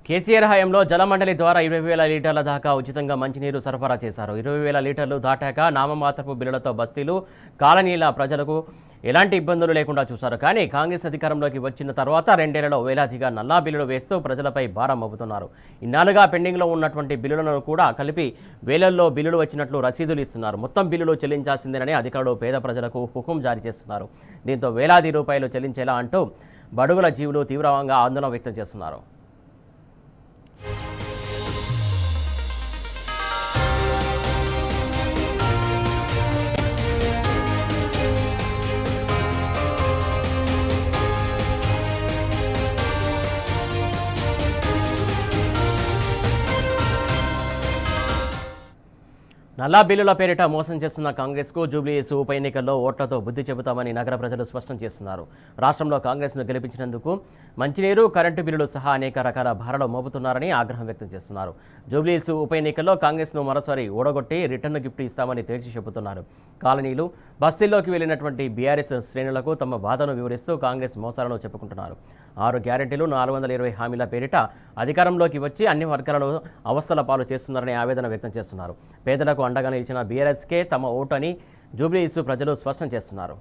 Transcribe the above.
కేసీఆర్ హయాంలో జలమండలి ద్వారా 20,000 లీటర్ల దాకా ఉచితంగా మంచినీరు సరఫరా చేశారు. 20,000 లీటర్లు దాటాక నామమాత్రపు బిల్లులతో బస్తీలు, కాలనీల ప్రజలకు ఎలాంటి ఇబ్బందులు లేకుండా చూశారు. కానీ కాంగ్రెస్ అధికారంలోకి వచ్చిన తర్వాత 2 ఏళ్లలో వేలాదిగా నల్లా బిల్లులు వేస్తూ ప్రజలపై భారం మోపుతున్నారు. ఇన్నాళ్ళుగా పెండింగ్లో ఉన్నటువంటి బిల్లులను కూడా కలిపి వేలల్లో బిల్లులు వచ్చినట్లు రసీదులు ఇస్తున్నారు. మొత్తం బిల్లులు చెల్లించాల్సిందేనని అధికారులు పేద ప్రజలకు హుకుం జారీ చేస్తున్నారు. దీంతో వేలాది రూపాయలు చెల్లించేలా అంటూ బడుగుల జీవులు తీవ్రంగా ఆందోళన వ్యక్తం చేస్తున్నారు. నల్లా బిల్లుల పేరిట మోసం చేస్తున్న కాంగ్రెస్కు జూబ్లీహిల్స్ ఉప ఎన్నికల్లో ఓట్లతో బుద్ధి చెబుతామని నగర ప్రజలు స్పష్టం చేస్తున్నారు. రాష్ట్రంలో కాంగ్రెస్ను గెలిపించినందుకు మంచినీరు, కరెంటు బిల్లులు సహా అనేక రకాల భారాలు మోపుతున్నారని ఆగ్రహం వ్యక్తం చేస్తున్నారు. జూబ్లీహిల్స్ ఉప ఎన్నికల్లో కాంగ్రెస్ను మరోసారి ఓడగొట్టి రిటర్న్ గిఫ్ట్ ఇస్తామని తేల్చి చెబుతున్నారు. కాలనీలు, బస్తీల్లోకి వెళ్లినటువంటి బీఆర్ఎస్ శ్రేణులకు తమ బాధను వివరిస్తూ కాంగ్రెస్ మోసాలను చెప్పుకుంటున్నారు. 6 గ్యారెంటీలు, 420 హామీల పేరిట అధికారంలోకి వచ్చి అన్ని వర్గాలను అవస్థల పాలు చేస్తున్నారని ఆవేదన వ్యక్తం చేస్తున్నారు. పేదలకు అండగా నిలిచిన బీఆర్ఎస్కే తమ ఓటు అని జూబ్లీహిల్స్ ప్రజలు స్పష్టం చేస్తున్నారు.